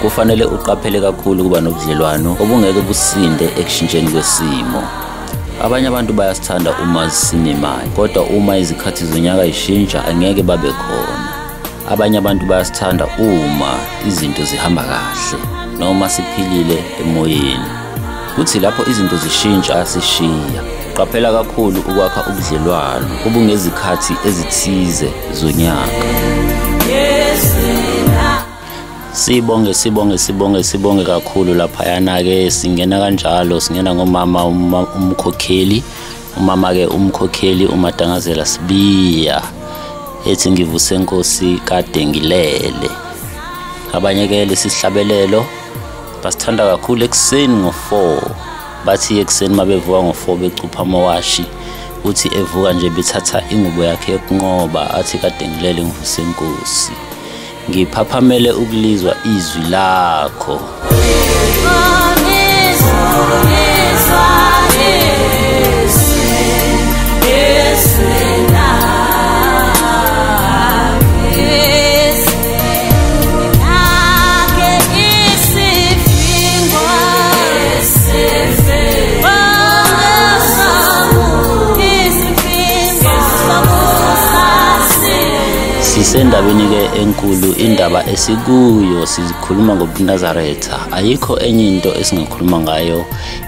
Kufanele uqaphele kakhulu kuba nobudlelwano obungeke businde ekushintsheni kwesimo. Abanye abantu bayasithanda uma sinemali, kodwa uma izikhathi zonyaka zishintsha angeke babe khona. Abanye abantu bayasithanda uma izinto zihamba kahle noma siphilile emoyeni. Kuthi lapho izinto zishintsha sishiya. Qaphela kakhulu ukwakha ubudlelwano obungezikhathi ezithize zonyaka. Sibonge kakhulu lapha yana ke singena kanjalo singena ngomama umkhokheli umama ke umkhokheli uMadangazela Sibiya ethi ngivuse Nkosi kade ngilele. Abanye ke lesihlabelelo basithanda kakhulu ekseni ngo4 bathi ekseni mabevuka ngo4 becupha amawashi uthi evuka nje bethatha ingubo yakhe yokunqoba athi kade ngilele ngivuse Nkosi. Ngiphaphamele ukulizwa izwi lakho. Sisendabeni ke enkulu indaba esikuyo sikhuluma ngobuNazaretha. Ayikho enye into esingakhuluma ngayo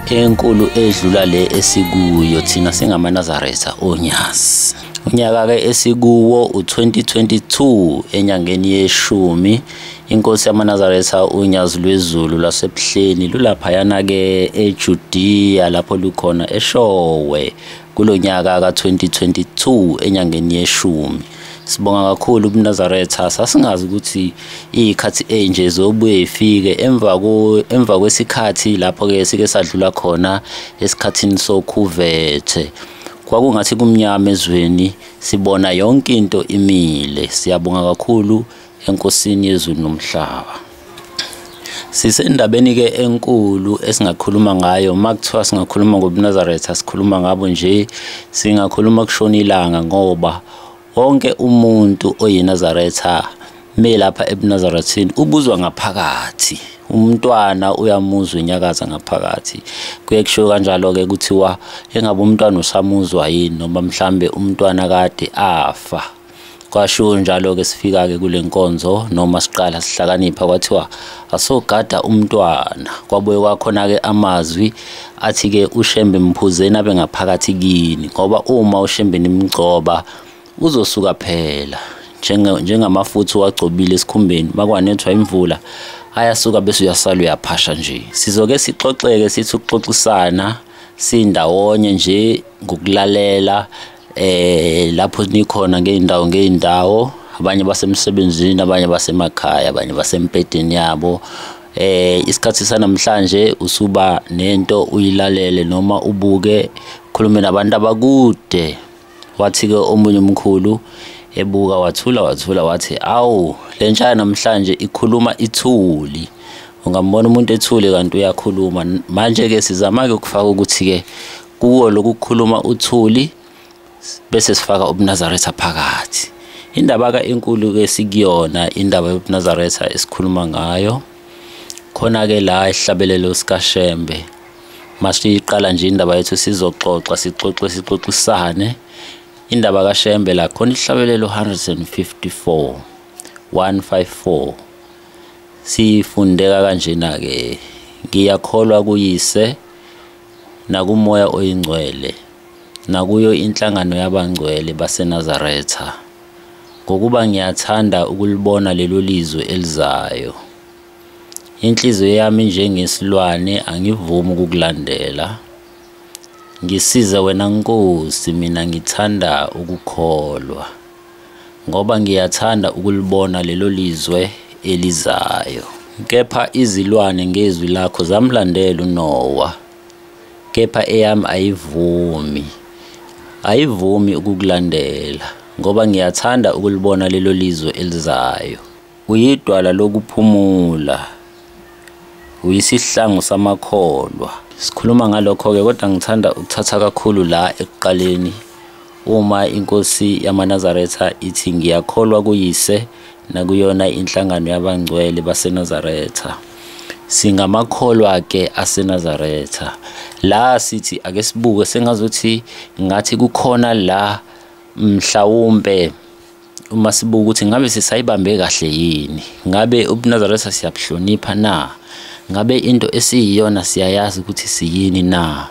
enkulu edlula le esikuyo thina singamaNazaretha onyazi. Unyaka ke esikuwo u2022 enyangeni yeshumi inkosi yamaNazaretha unyazi lwezulu lasebuhleni lulapha yana ke eJudiya lapho lukhona eShowe kulonyaka ka2022 enyangeni yeshumi. Sibonga kakhulu ubuNazaretha sasingazi ukuthi izikhathi enje zobuye ifike emva kwesikhathi lapho ke sike sadlula khona esikhathini sokhuvethe. Kwakungathi kumnyama ezweni sibona yonke into imile. Siyabonga kakhulu enkosini yezulu nomhlaba. Sisendabeni ke enkulu esingakhuluma ngayo makuthiwa singakhuluma ngobuNazaretha sikhuluma ngabo nje singakhuluma kushona ilanga ngoba wonke umuntu oyiNazaretha melapha ebuNazarethini ubuzwa ngaphakathi. Umntwana uyamuzwa inyakaza ngaphakathi. Kuyekusho kanjalo ke kuthiwa engabe umntwana usamuzwa yini noma mhlambe umntwana kade afa. Kwasho njalo ke sifika ke kule nkonzo noma siqala sihlakanipha kwathiwa asogada umntwana. Kwabuye kwakhona ke amazwi athi ke uShembe mphuzeni abe ngaphakathi kini ngoba uma uShembe nimgcoba uzosuka phela njengamafutha wagcobile esikhumbeni makwanethwa imvula ayasuka bese uyasala uyaphasha nje. Sizoke sixoxeke sithi ukuxoxisana sindawonye nje ngokulalela lapho nikhona ngeindawo abanye basemsebenzini abanye basemakhaya abanye basempedeni yabo. Isikhathi sanamhlanje usuba nento uyilalele noma ubuke khulume nabantu abakude. Wathi ke omunye umkhulu ebuka wathula wathi awu lentsha namhlanje ikhuluma ithuli. Ungambona umuntu ethule kanti uyakhuluma. Manje ke sizama ke ukufaka ukuthi ke kuwo lokukhuluma uthuli bese sifaka ubuNazaretha phakathi. Indaba ka enkulu ke sikuyona indaba yobuNazaretha esikhuluma ngayo. Khona ke la ihlabelelo sika Shembe. Masiqala nje indaba yethu sizoxoxa sixoxisane. Indaba ka Shembe la khona ihlabelelo 154 sifundeka kanjena ke ngiyakholwa kuyise nakumoya oyingcwele nakuyo inhlangano yabangcwele baseNazaretha ngokuba ngiyathanda ukulibona lelo lizwe elizayo. Inhliziyo yami njengesilwane angivumi ukukulandela. Ngisize wena Nkosi mina ngithanda ukukholwa ngoba ngiyathanda ukulibona lelo lizwe elizayo. Kepha izilwane ngezwi lakho zamlandela uNowa. kepha eyami ayivumi ukukulandela ngoba ngiyathanda ukulibona lelo lizwe elizayo. Uyidwala lokuphumula, uyisihlangu samakholwa. Sikhuluma ngalokho-ke kodwa ngithanda ukuthatha kakhulu la ekuqaleni uma inkosi yamaNazaretha ithi ngiyakholwa kuyise nakuyona inhlangano yabangcwele baseNazaretha. Singamakholwa-ke aseNazaretha. La sithi ake sibuke sengazuthi ngathi kukhona la mhlawumbe uma sibuka ukuthi ngabe sisayibambe kahle yini, ngabe ubuNazaretha siyabuhlonipha na, ngabe into esiyiyona siyayazi ukuthi siyini na,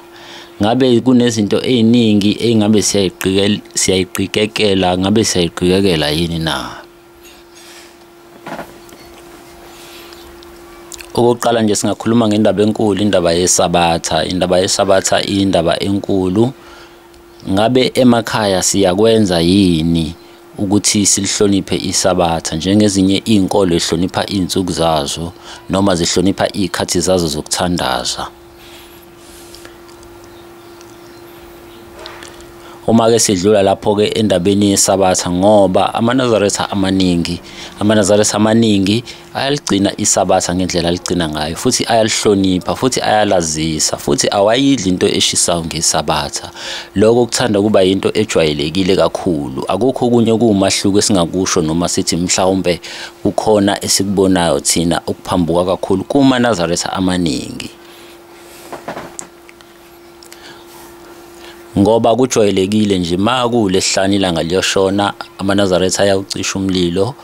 ngabe kunezinto eziningi engabe siyayiqikekela, ngabe siyayiqikekela yini na. Okokuqala nje singakhuluma ngendaba enkulu, indaba yesabatha. Indaba yesabatha indaba enkulu. Ngabe emakhaya siyakwenza yini ukuthi silihloniphe isabatha njengezinye inkolo ehlonipha izinsuku zazo noma zihlonipha izikhathi zazo zokuthandaza? Uma ke sidlula lapho ke endabeni yesabatha, ngoba amaNazaretha amaningi ayaligcina isabatha ngendlela aligcina ngayo, futhi ayalihlonipha, futhi ayalazisa, futhi awayidli into eshisayo ngesabatha. Lokho kuthanda kuba yinto ejwayelekile kakhulu. Akukho okunye okuwumahluko esingakusho noma sithi mhlawumbe kukhona esikubonayo thina okuphambuka kakhulu kumaNazaretha amaningi, ngoba kujwayelekile nje makulesihlanu ilanga liyoshona amaNazaretha ayawucisha umlilo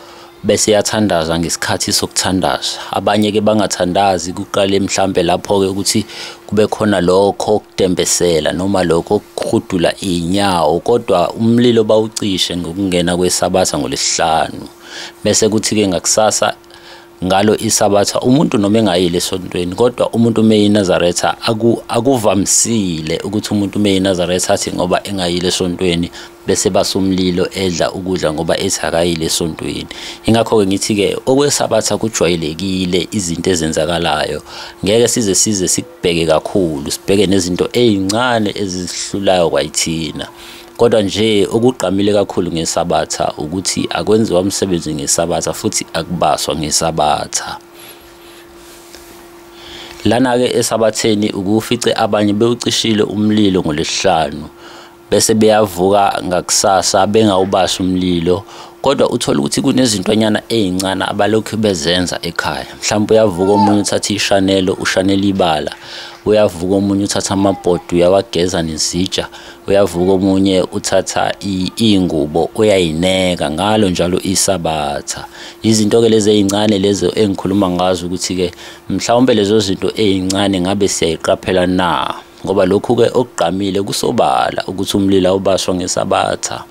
bese yathandaza ngesikhathi sokuthandaza. Abanye ke bangathandazi, kuqale mhlambe lapho ke ukuthi kube khona lokho okudembesela noma lokho okukhudula inyawo, kodwa umlilo bawucishe ngokungena kwesabatha ngolesihlanu. Bese kuthi ke ngakusasa ngalo isabatha umuntu noma engayile esontweni, kodwa umuntu meyiNazaretha akuvamisile ukuthi umuntu meyiNazaretha athi ngoba engayile esontweni bese basumlilo edla ukudla ngoba ethi akayile esontweni. Ingakho ke ngithi ke okwesabatha kujwayelekile izinto ezenzakalayo. Ngeke size sikubheke kakhulu, sibheke nezinto ezincane ezihlulayo kwayithina. Kodwa nje okugqamile kakhulu ngesabatha ukuthi akwenziwa umsebenzi ngesabatha futhi akubaswa ngesabatha. Lana ke esabatheni ukufice abanye bewucishile umlilo ngolesihlanu bese beyavuka ngakusasa bengawubasha umlilo, kodwa uthola ukuthi kunezintonyana ezincane abalokhu bezenza ekhaya. Mhlawumbe uyavuka omunye uthatha ishanelo ushanela ibala, uyavuka omunye uthatha amabhodi uyawageza nezitsha, uyavuka omunye uthatha ingubo uyayineka, ngalo njalo isabatha. Izinto ke lezi ezincane lezo engikhuluma ngazo ukuthi ke mhlawumbe lezo zinto ezincane ngabe siyayiqaphela na, ngoba lokhu ke okugqamile kusobala ukuthi umlilo ubaswa ngesabatha.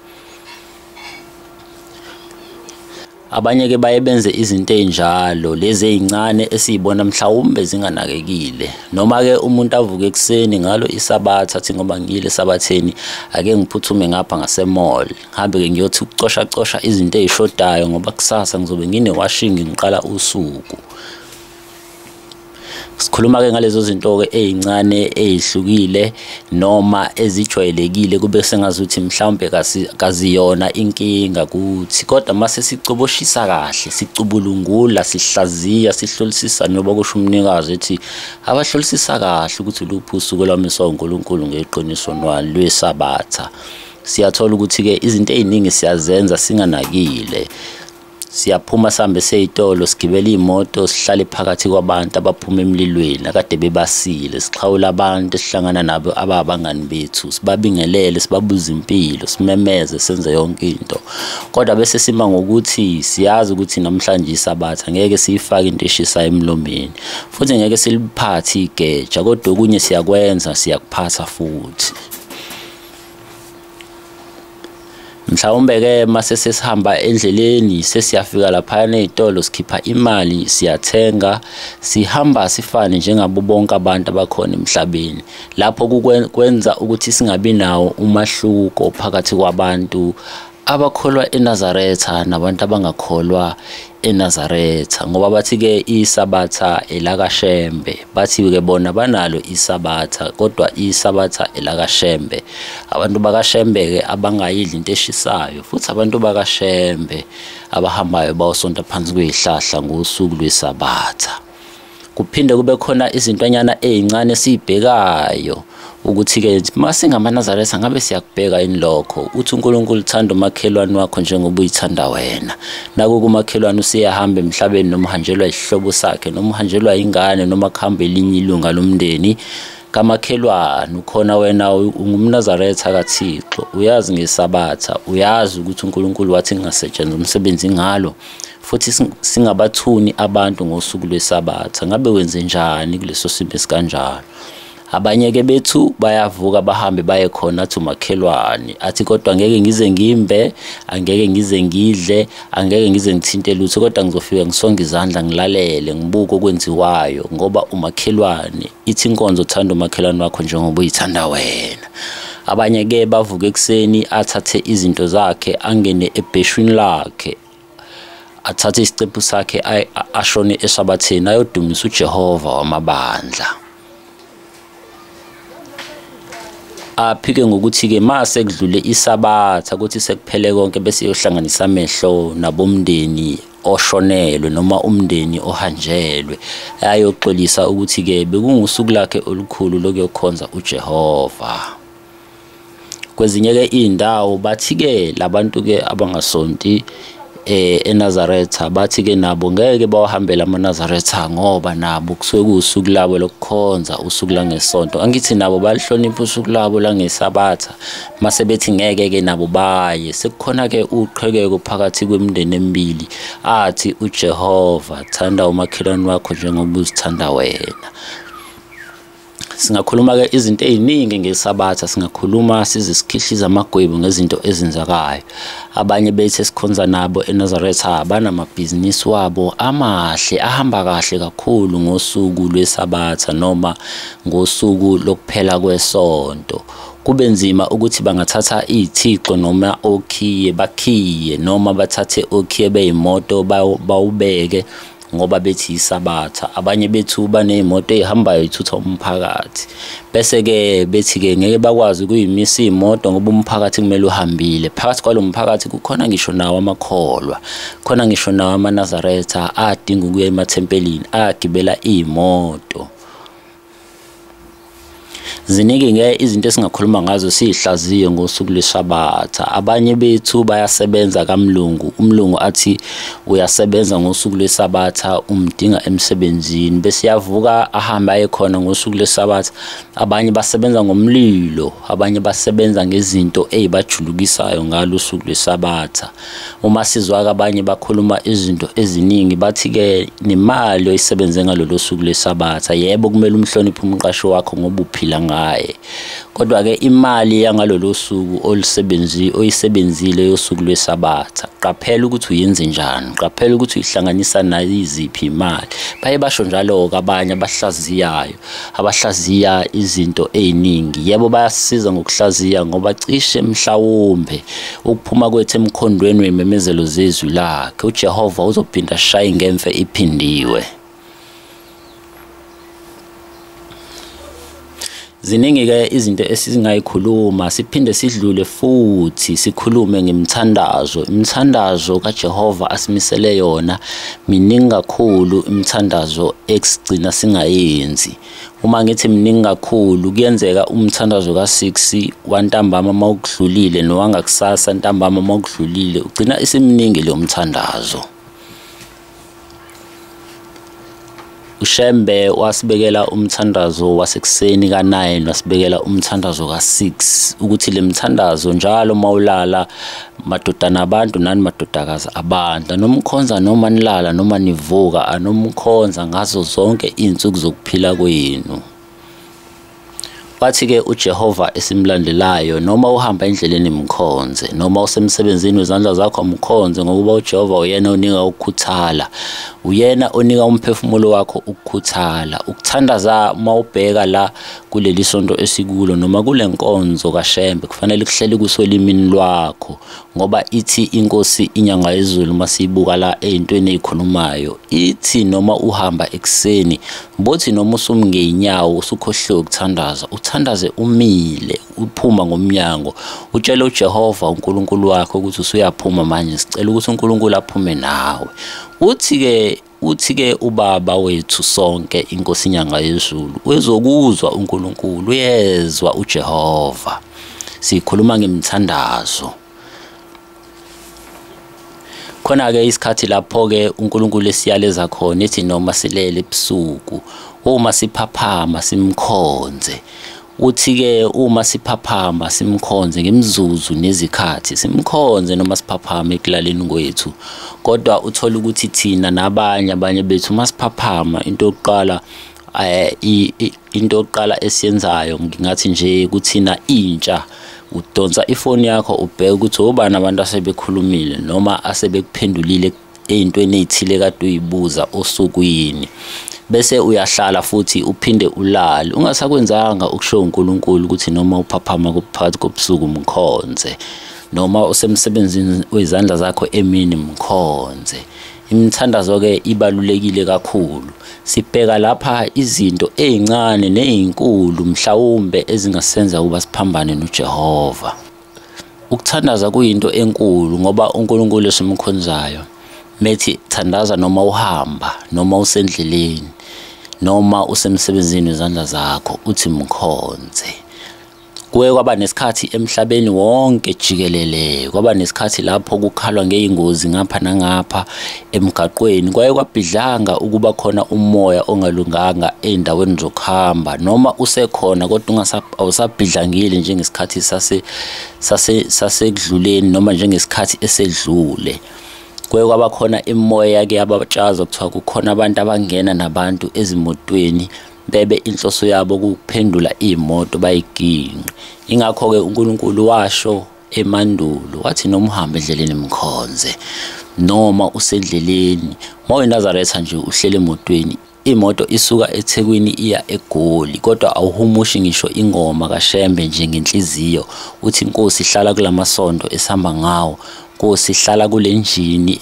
Abanye ke baye benze izinto ezinjalo lezi ezincane esizibona mhlawumbe zinganakekile, noma ke umuntu avuke ekseni ngalo isabatha athi ngoba ngiyile esabatheni ake ngiphuthume ngapha ngase-mall, ngihambe ke ngiyothi ukucosha izinto ezishodayo ngoba kusasa ngizobe ngine-washing ngiqala usuku. Sikhuluma ke ngalezo zinto ke ezincane ezihlukile noma ezijwayelekile kube sengazuthi mhlawumbe kaziyona inkinga kuthi, kodwa mase sicoboshisa kahle, sicubulungula, sihlaziya, sihlolisisa noba kusho umnikazi ethi abahlolisisa kahle ukuthi luphi usuku lwamiswa uNkulunkulu ngeqiniso nwalo lwesabatha, siyathola ukuthi ke izinto eziningi siyazenza singanakile. Siyaphuma sambe seyitolo, sigibela imoto, sihlale phakathi kwabantu abaphuma emlilweni akade bebasile, sixhawula abantu esihlangana nabo ababangani bethu, sibabingelele, sibabuza impilo, simemeze, senze yonke into. Kodwa bese sima ngokuthi siyazi ukuthi namhlanje isabatha ngeke siyifake into eshisayo emlomeni, futhi ngeke siliphathe igeja, kodwa okunye siyakwenza, siyakuphatha futhi. Mhlawumbe ke mase sesihamba endleleni sesiyafika lapha nezitolo, sikhipha imali, siyathenga, sihamba sifane njengabo bonke abantu abakhona emhlabeni. Lapho kwenza ukuthi singabi nawo umahluko phakathi kwabantu abakholwa eNazaretha nabantu abangakholwa eNazaretha, ngoba bathi ke isabatha elakaShembe, bathi ke bona banalo isabatha kodwa isabatha elakaShembe. Abantu bakaShembe ke abangayidli into eshisayo, futhi abantu bakaShembe abahambayo bawusonta phansi kwezihlahla ngosuku lwesabatha. Kuphinde kube khona izintonyana ezincane sibhekayo ukuthi ke masingamaNazaretha ngabe siyakubheka inlokho uthi uNkulunkulu uthanda umakhelwane wakho njengoba uyithanda wena. Naku kumakhelwane usiyahamba emhlabeni noma uhanjelwa isihlobo sakhe noma uhanjelwa ingane noma kuhamba elinye ilunga lomndeni kamakhelwane, ukhona wena ungumNazaretha kaThixo, uyazi ngesabatha, uyazi ukuthi uNkulunkulu wathi ngingasetshenziswa umsebenzi ngalo, futhi singabathuni abantu ngosuku lwesabatha. Ngabe wenze njani kuleso simo esikanjalo? Abanye ke bethu bayavuka bahambe baye khona athi umakhelwane athi kodwa ngeke ngize ngimbe, angeke ngize ngidle, angeke ngize ngithinte lutho, kodwa ngizofika ngisonge izandla ngilalele ngibuke okwenziwayo ngoba umakhelwane ithi inkonzo uthanda umakhelwane wakho njengoba uyithanda wena. Abanye ke bavuka ekseni athathe izinto zakhe angene ebheshwini lakhe, athathe isicephu sakhe ashone esabatheni ayodumisa uJehova wamabandla. Aphike ngokuthi ke mase kudlule isabatha ukuthi sekuphele konke bese yohlanganisa amehlo nabomndeni oshonelwe noma umndeni ohanjelwe, ayoxolisa ukuthi ke bekungusuku lakhe olukhulu lokuyokhonza uJehova. Kwezinye ke indawo bathi ke labantu ke abangasonti eNazaretha bathi ke nabo ngeke bawahambela amaNazaretha ngoba nabo kusuke kusuku labo lokukhonza, usuku langesonto. Angithi nabo balihlonipha usuku labo langesabatha, mase bethi ngeke ke nabo baye. Sekukhona ke uqhekeko phakathi kwemindeni emibili athi uJehova thanda umakhelwane wakho njengoba uzithanda wena. Singakhuluma ke izinto eziningi ngesabatha, singakhuluma sizikhihliza amagwebu ngezinto ezenzakayo. Abanye bethu esikhonza nabo eNazaretha banamabhizinisi wabo amahle ahamba kahle kakhulu ngosuku lwesabatha noma ngosuku lokuphela kwesonto. Kube nzima ukuthi bangathatha izithixo noma okhiye bakhiye noma bathathe okhiye beyimoto bawubeke ngoba bethi isabatha. Abanye bethu banezimoto ezihambayo ithutha umphakathi, bese ke bethi ke ngeke bakwazi ukuyimisa imoto ngoba umphakathi kumele uhambile. Phakathi kwalo mphakathi kukhona ngisho nawo amakholwa, khona ngisho nawo amaNazaretha adinga ukuya emathempelini agibela imoto. Ziningi ke izinto esingakhuluma ngazo sihlaziye ngosuku lwesabatha. Abanye bethu bayasebenza kaMlungu, umlungu athi uyasebenza ngosuku lwesabatha umdinga emsebenzini bese yavuka ahamba aye khona ngosuku lwesabatha. Abanye basebenza ngomlilo, abanye basebenza ngezinto ezibajulukisayo ngalo usuku lwesabatha. Uma sizwa abanye bakhuluma izinto eziningi bathi ke nemali oyisebenze ngalolu suku lwesabatha, yebo kumele umhloniphe umqashi wakho ngoba uphila ngaye, kodwa ke imali yangalolu suku oyisebenzile yosuku lwesabatha, qaphela ukuthi uyenze njani, qaphela ukuthi uyihlanganisa nayiziphi imali. Baye basho njalo abanye abahlaziyayo, abahlaziya izinto eziningi. Yebo bayasiza ngokuhlaziya ngoba cishe mhlawumbe ukuphuma kwethu emkhondweni wememezelo zezwi lakhe uJehova uzophinda shaye ngemfe iphindiwe. Ziningi ke izinto esizingayikhuluma, siphinde sidlule futhi sikhulume ngemithandazo. Imithandazo kaJehova asimisele yona miningi kakhulu, imithandazo ekugcina singayenzi. Uma ngithi miningi kakhulu kuyenzeka umthandazo ka6 wantambama mawukudlulile nowangakusasa ntambama mawukudlulile ugcina isiminingi lo mthandazo. uShembe wasibekela umthandazo wasekuseni ka9, wasibekela umthandazo ka6 ukuthi le mthandazo njalo mawulala madodana abantu nani madodakazi abantu nomkhonza noma nilala noma nivuka anomkhonza ngazo zonke izinsuku zokuphila kwenu. Wathi-ke uJehova esimlandelayo, noma uhamba endleleni imkhonze, noma usemsebenzini wezandla zakho mkhonze, ngokuba uJehova uyena onika ukukhuthala, uyena onika umphefumulo wakho ukukhuthala. Ukuthandaza mawubheka la kuleli sonto esikulo noma kule nkonzo kaShembe kufanele kuhleli kusolimini lwakho, ngoba ithi inkosi inyanga yezulu masiyibuka la ezintweni ezikhulumayo, ithi noma uhamba ekseni, bothi noma usumngeinyawo usukhohliwe ukuthandaza, uthandaze umile, uphuma ngomnyango, utshele uJehova uNkulunkulu wakho ukuthi usuyaphuma manje, sicela ukuthi uNkulunkulu aphume nawe. Uthi-ke ubaba wethu sonke inkosi inyanga yezulu wezokuzwa uNkulunkulu, uyezwa uJehova. Sikhuluma ngemthandazo. Khona-ke isikhathi lapho-ke uNkulunkulu esiyaleza khona ethi noma silele ebusuku, uma siphaphama simkhonze. Uthi-ke uma siphaphama simkhonze ngemzuzu nezikhathi, simkhonze noma siphaphama ekulaleni kwethu. Kodwa uthola ukuthi thina nabanye bethu masiphaphama into yokuqala esiyenzayo, ngingathi nje kuthina intsha, udonsa ifoni yakho ubheke ukuthi obani abantu asebekhulumile noma asebekuphendulile ezintweni ezithile kade uyibuza osukwini, bese uyahlala futhi uphinde ulale ungasakwenzanga ukusho uNkulunkulu ukuthi noma uphaphama kuphakathi kobusuku mkhonze, noma usemsebenzini wezandla zakho emini mkhonze. Imithandazo-ke ibalulekile kakhulu. Sibheka lapha izinto ezincane nezinkulu mhlawumbe ezingasenza ukuba siphambane noJehova. Ukuthandaza kuyinto enkulu ngoba uNkulunkulu esimkhonzayo methi thandaza noma uhamba, noma usendleleni, noma usemsebenzini wezandla zakho, uthi mkhonze. Kuye kwaba nesikhathi emhlabeni wonke jikelele, kwaba nesikhathi lapho kukhalwa ngeingozi ngapha nangapha emgaqweni, kwaye kwabhidlanga ukuba khona umoya ongalunganga endaweni zokuhamba, noma usekhona kodwa awusabhidlangile njengesikhathi sasekudluleni noma njengesikhathi esedlule. Kuye kwaba khona imoya ke abatshaza kuthiwa kukhona abantu abangena nabantu ezimotweni bebe inhloso yabo kuphendula imoto bayiginqe. Ingakho ke uNkulunkulu washo emandulo wathi noma uhamba endleleni mkhonze, noma usendleleni nobuNazaretha nje uhlele emotweni, imoto isuka eThekwini iya eGoli, kodwa awuhumushi ngisho ingoma kaShembe nje ngenhliziyo uthi inkosi ihlala kulamasonto esihamba ngawo, Nkosi ihlala kule njini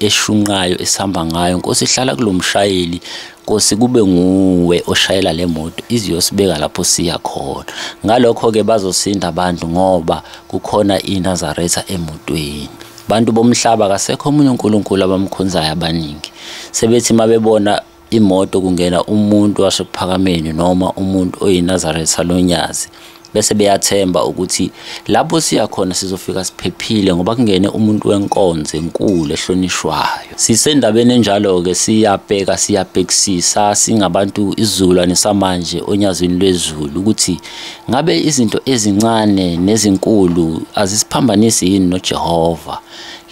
eshunqayo esihamba ngayo, Nkosi ihlala kulomshayeli, Nkosi kube nguwe oshayela le moto iziyosibeka lapho siya khona. Ngalokho ke bazosinda abantu ngoba kukhona iNazaretha emotweni. Bantu bomhlaba kasekho omunye uNkulunkulu abamkhonzayo abaningi. Sebethi mabebona imoto kungena umuntu wasephakameni noma umuntu oyiNazaretha lonyazi, bese beyathemba ukuthi lapho siya khona sizofika siphephile ngoba kungene umuntu wenkonzo enkulu ehlonishwayo. Sisendabeni enjalo ke siyabheka siyabhekisisa singabantu izulwane samanje onyazini lwezulu ukuthi ngabe izinto ezincane nezinkulu azisiphambanisi yini noJehova.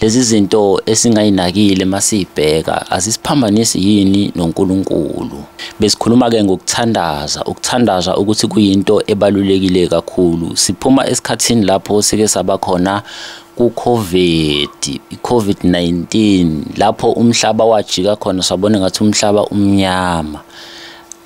Lezi zinto esingayinakile masibheka azisiphambanisi yini noNkulunkulu. Besikhuluma ke ngokuthandaza ukuthi kuyinto ebalulekile kakhulu. Siphuma esikhathini lapho sike saba khona ku-COVID-19 lapho umhlaba wajika khona sabona ngathi umhlaba umnyama.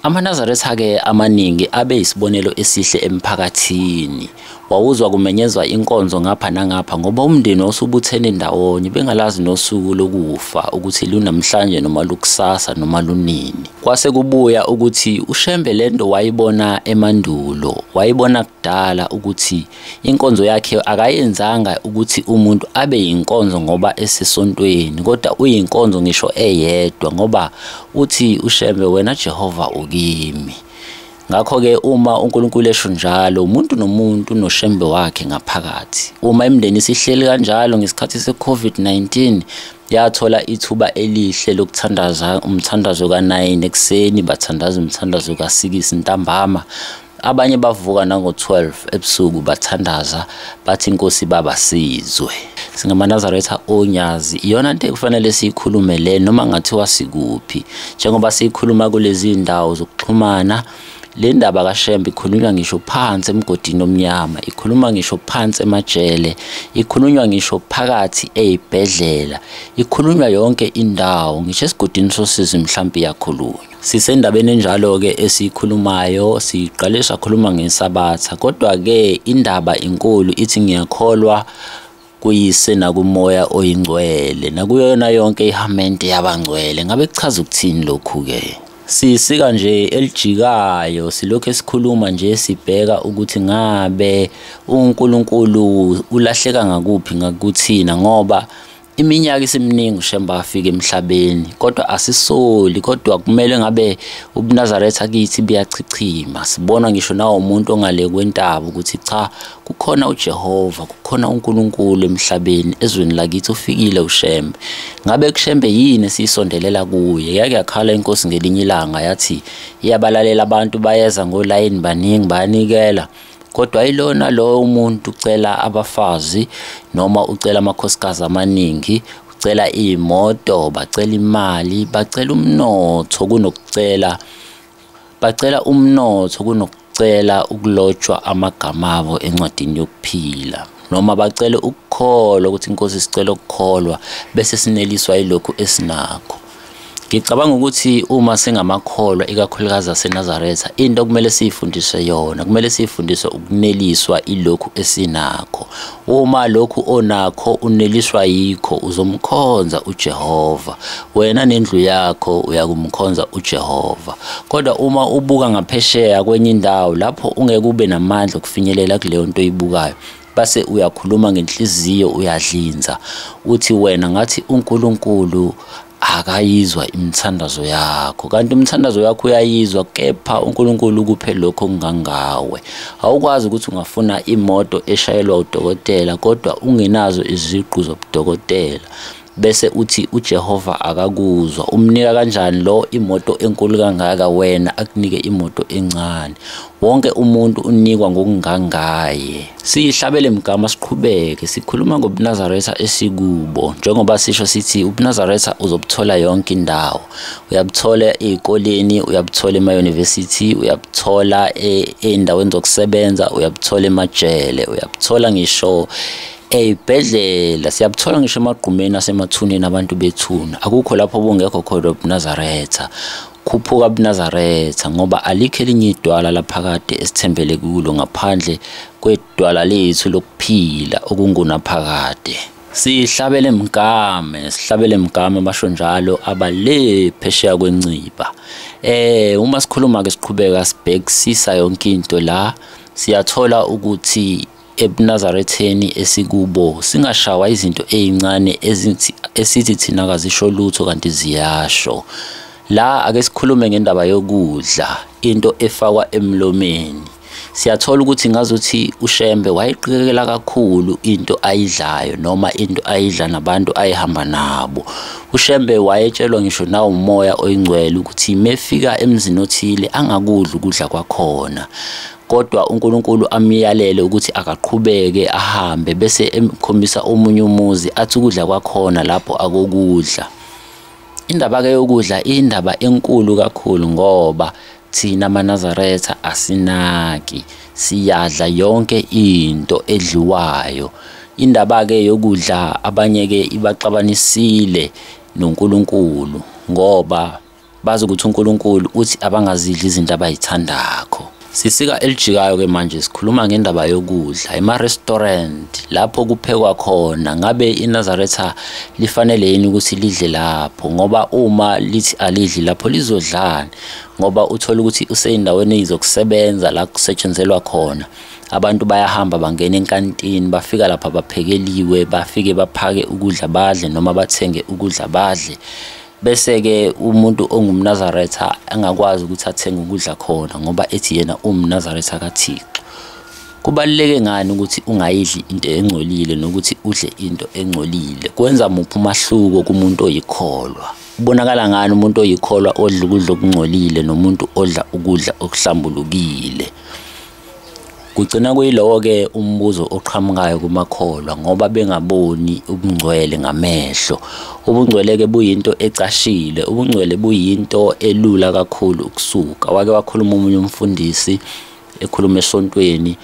AmaNazaretha ke amaningi abe isibonelo esihle emphakathini. Wawuzwa kumenyezwa inkonzo ngapha nangapha ngoba umndeni osubuthene ndawonye bengalazi nosuku lokufa ukuthi lunamhlanje noma lukusasa noma lunini. Kwase kubuya ukuthi uShembe lento wayibona emandulo, wayibona kudala ukuthi inkonzo yakhe akayenzanga ukuthi umuntu abe yinkonzo ngoba esesontweni, kodwa uyinkonzo ngisho eyedwa ngoba uthi uShembe wena Jehova ukimi. Ngakho ke uma uNkulunkulu esho njalo umuntu nomuntu noShembe wakhe ngaphakathi. Uma imndeni sihleli kanjalo ngesikhathi seCovid-19 yathola ithuba elihle lokuthandaza umthandazo ka9 ekseni, bathandaza umthandazo ka6 ntambama, abanye bavuka nango12 ebusuku bathandaza bathi Inkosi babasizwe. SingamaNazaretha onyazi iyona into ekufanele siyikhulume le noma ngathiwa sikuphi, njengoba siyikhuluma kulezi indawo zokuxhumana le ndaba kaShembe ikhulunywa ngisho phansi emgodini omnyama, ikhuluma ngisho phansi emajele, ikhulunywa ngisho phakathi ezibhedlela, ikhulunywa yonke indawo, ngisho esigodini sosizi mhlambi yakhulunywa. Sisendabeni enjalo ke esikhulumayo, siqale sakhuluma ngesabatha, kodwa ke indaba inkulu ithi ngiyakholwa kuyise nakumoya oyingcwele nakuyona yonke ihamente yabangcwele. Ngabe kuchaza ukuthini lokhu ke? Sisika nje elijikayo, silokho esikhuluma nje sibheka ukuthi ngabe uNkulunkulu ulahleka ngakuphi ngakuthina, ngoba iminyaka isiminingi uShembe afika emhlabeni kodwa asisoli, kodwa kumele ngabe ubuNazaretha kithi buyachichima. Sibona ngisho nawo umuntu ongale kwentaba ukuthi cha, kukhona uJehova, kukhona uNkulunkulu emhlabeni, ezweni lakithi ufikile uShembe. Ngabe kuShembe yini sisondelela kuye? Yake yakhala inkosi ngelinye ilanga yathi iyabalalela abantu bayeza ngolayini baningi bayanikela, kodwa ilona lo umuntu ucela abafazi noma ucela amakhosikazi amaningi, ucela imoto, bacela imali, bacela umnotho kunokucela ukulotshwa amagama abo encwadini yokuphila, noma bacele ukukholwa ukuthi inkosi sicela ukukholwa bese sineliswa yilokhu esinakho. Ngicabanga ukuthi uma singamakholwa ikakhulukazi aseNazaretha, into kumele siyifundiswe yona, kumele siyifundiswe ukuneliswa ilokhu esinakho. Uma lokhu onakho uneliswa yikho, uzomkhonza uJehova, wena nendlu yakho uyakumkhonza uJehova. Kodwa uma ubuka ngaphesheya kwenye indawo, lapho ungeke ube namandla okufinyelela kuleyo nto oyibukayo, base uyakhuluma ngenhliziyo, uyadlinza uthi wena ngathi uNkulunkulu akayizwa imithandazo yakho, kanti imithandazo yakho uyayizwa, kepha uNkulunkulu kuphe lokho kungangawe. Awukwazi ukuthi ungafuna imoto eshayelwa udokotela kodwa ungenazo iziqu zobudokotela, bese uthi uJehova akakuzwa. Umnika kanjani lo imoto enkulu kangaka wena akunike imoto encane? Wonke umuntu unikwa ngokungangaye. Sihlabele imigama siqhubeke, sikhuluma ngobuNazaretha esikubo, njengoba sisho sithi ubuNazaretha uzobuthola yonke indawo. Uyabuthola ezikoleni, uyabuthola ema-university, uyabuthola endaweni zokusebenza, uyabuthola emajele, uyabuthola ngisho eyibhedlela, siyabuthola ngisho emagqumeni asemathuneni abantu bethuna. Akukho lapho bungekho khona ubuNazaretha. Khuphuka ubuNazaretha ngoba alikho elinye idwala laphakade esithembele kulo ngaphandle kwedwala lethu lokuphila okungunaphakade. Sihlabele imigame basho njalo abale phesheya kwenciba. Uma sikhuluma ke siqhubeka sibhekisisa yonke into la, siyathola ukuthi ebuNazaretheni esikubo singashawa izinto ezincane esithi thina akazisho lutho kanti ziyasho. La ake sikhulume ngendaba yokudla, into efakwa emlomeni. Siyathola ukuthi ngazuthi uShembe wayiqikekela kakhulu into ayidlayo noma into ayidla nabantu ayihamba nabo. uShembe wayetshelwa ngisho nawo umoya oyingcwele ukuthi mefika emzini othile angakudla ukudla kwakhona, kodwa uNkulunkulu amiyalele ukuthi akaqhubeke ahambe, bese emkhombisa omunye umuzi athi ukudla kwakhona lapho akokudla. Indaba ke yokudla indaba enkulu kakhulu ngoba thina amaNazaretha asinaki, siyadla yonke into edliwayo. Indaba ke yokudla abanye ke ibaxabanisile noNkulunkulu ngoba bazi ukuthi uNkulunkulu uthi abangazidli izinto abayithandakho. Sisika elijikayo ke manje sikhuluma ngendaba yokudla, ema-restaurant lapho kuphekwa khona. Ngabe iNazaretha lifanele yini ukuthi lidle lapho? Ngoba uma lithi alidli lapho lizodlani? Ngoba uthola ukuthi useyindaweni ezizokusebenza la kusetshenzelwa khona. Abantu bayahamba bangena enkantini, bafika lapha baphekeliwe, bafike baphake ukudla badle noma bathenge ukudla badle. Bese ke umuntu ongumNazaretha angakwazi ukuthi athenge ukudla khona ngoba ethi yena umNazaretha kaThixo. Kubaluleke ngani ukuthi ungayidli into engcolile nokuthi udle into engcolile? Kwenza muphi umahluko kumuntu oyikholwa? Ubonakala ngani umuntu oyikholwa odla ukudla okungcolile nomuntu odla ukudla okuhlambulukile? Kugcina kuyilowo ke umbuzo oqhamukayo kumakholwa ngoba bengaboni ubungcwele ngamehlo. Ubungcwele ke buyinto ecashile, ubungcwele buyinto elula kakhulu ukusuka. Wake wakhuluma umunye umfundisi ekhuluma esontweni,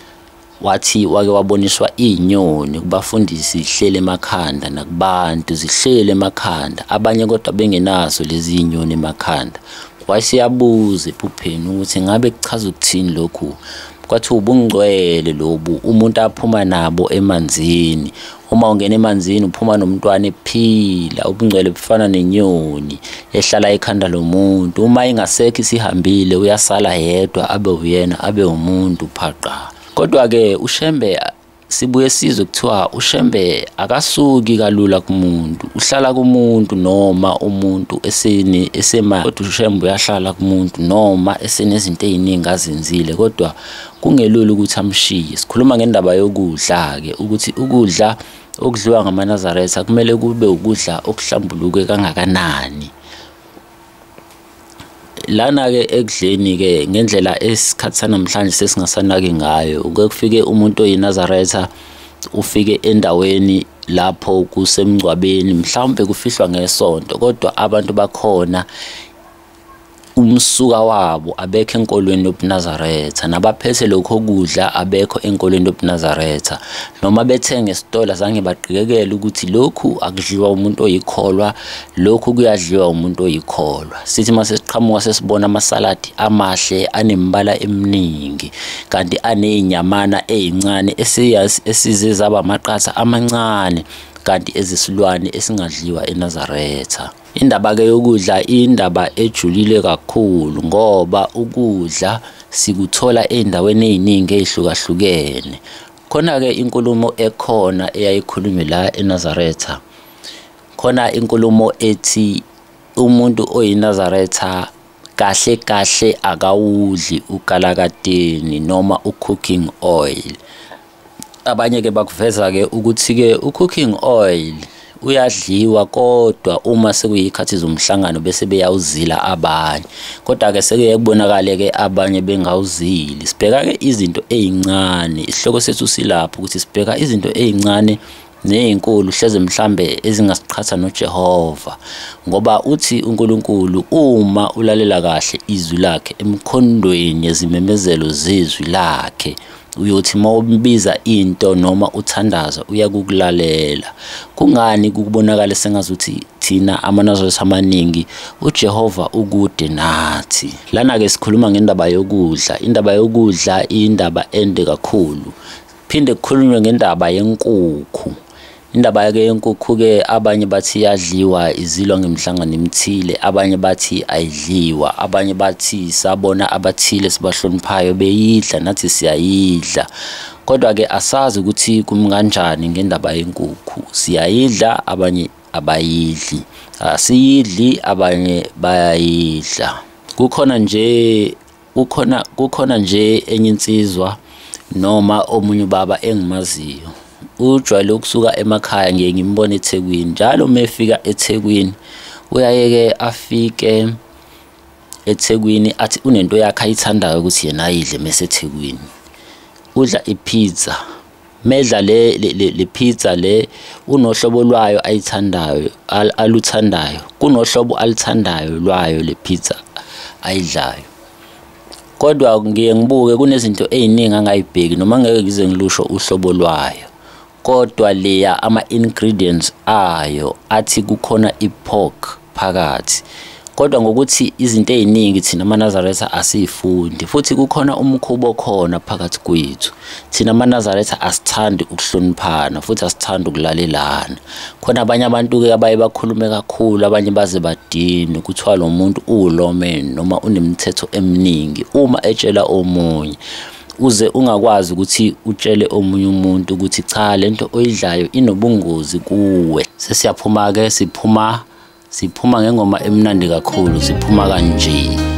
wathi wake waboniswa inyoni kubafundisi zihlele emakhanda nakubantu zihlele emakhanda, abanye kodwa bengenazo lezi inyoni emakhanda. Wasiyabuza ephupheni ukuthi ngabe kuchaza ukuthini lokhu. Kwathi ubungcwele lobu umuntu aphuma nabo emanzini. Uma ungena emanzini uphuma nomntwana ephila. Ubungcwele bufana nenyoni ehlala ekhanda lomuntu. Uma ingasekho isihambile uyasala yedwa, abe uyena abe umuntu phaqa. Kodwa ke uShembe sibuye sizwe kuthiwa uShembe akasuki kalula kumuntu, uhlala kumuntu noma umuntu esema. Kodwa uShembe uyahlala kumuntu noma esenezinto eziningi azenzile, kodwa kungelula ukuthi amshiye. Sikhuluma ngendaba yokudla ke, ukuthi ukudla okudliwa ngamaNazaretha kumele kube ukudla okuhlambuluke kangakanani. Lana ke ekudleni ke ngendlela esikhathi sanamhlanje sesingasanaki ngayo, ukufike umuntu oyinazaretha ufike endaweni lapho kusemgcwabeni mhlawumbe kufihlwa ngesonto, kodwa abantu bakhona umsuka wabo abekho enkolweni nobuNazaretha, nabaphethe lokho kudla abekho enkolweni nobuNazaretha, noma bethenga esitolo zange baqikekele ukuthi lokhu akudliwa umuntu oyikholwa, lokhu kuyadliwa umuntu oyikholwa. Sithi mase siqhamuka sesibona amasaladi amahle anembala eminingi kanti anezinyamana ezincane esize zaba amaqatha amancane kanti ezisilwane esingadliwa eNazaretha. Indaba ke yokudla indaba ejulile kakhulu ngoba ukudla sikuthola endaweni eziningi ezihlukahlukene. Khona ke inkulumo ekhona eyayikhulunywe la eNazaretha. Khona inkulumo ethi umuntu oyinazaretha kahle kahle akawudli ukalakateni noma ucooking oil. Abanye ke bakuveza ke ukuthi ke ucooking oil uyadliwa kodwa uma sekuyikhathi zomhlangano bese beyawuzila abanye, kodwa ke seke kubonakala ke abanye bengawuzili. Sibheka ke izinto ezincane, isihloko sethu silapho ukuthi sibheka izinto ezincane nezinkulu hleze mhlambe ezingasiqhatha noJehova, ngoba uthi uNkulunkulu uma ulalela kahle izwi lakhe emkhondweni yezimemezelo zezwi lakhe, uyothi mawubiza into noma uthandaza uyakukulalela. Kungani kukubonakala sengazuthi thina amaNazaretha amaningi uJehova ukude nathi? Lana ke sikhuluma ngendaba yokudla. Indaba yokudla indaba ende kakhulu. Phinde kukhulunywe ngendaba yenkukhu. Indaba yake yenkukhu ke abanye bathi yadliwa izilwa ngemhlangano emithile, abanye bathi ayidliwa, abanye bathi sabona abathile sibahloniphayo beyidla nathi siyayidla. Kodwa ke asazi ukuthi kumkanjani ngendaba yenkukhu. Siyayidla abanye abayidli, asiyidli abanye bayayidla. Kukhona nje enye insizwa noma omunye baba engimaziyo. Ujwayele ukusuka emakhaya ngiye ngimbone eThekwini. Njalo mefika eThekwini uyayeke afike eThekwini athi unento yakhe ayithandayo ukuthi yena ayidle meseThekwini. Udla ipizza. Medla le pizza le unohlobo lwayo ayithandayo aluthandayo. Kunohlobo alithandayo lwayo le pizza ayidlayo. Kodwa ngiye ngibuke kunezinto eziningi angayibheki noma ngeke ngize ngilusho uhlobo lwayo. Kodwa leya ama-ingredients ayo athi kukhona ipork phakathi. Kodwa ngokuthi izinto eziningi thina amaNazaretha asifundi, futhi kukhona umkhubo khona phakathi kwethu. Thina amaNazaretha asithandi ukuhloniphana futhi asithandi ukulalelana. Khona abanye abantu ke abaye bakhulume kakhulu, abanye baze badine kuthiwa lo muntu uLoman noma unemithetho eminingi. Uma etshela omunye uze ungakwazi ukuthi utshele omunye umuntu ukuthi cha lento oyidlayo inobungozi kuwe. Sesiyaphuma ke siphuma ngengoma emnandi kakhulu, siphuma kanje.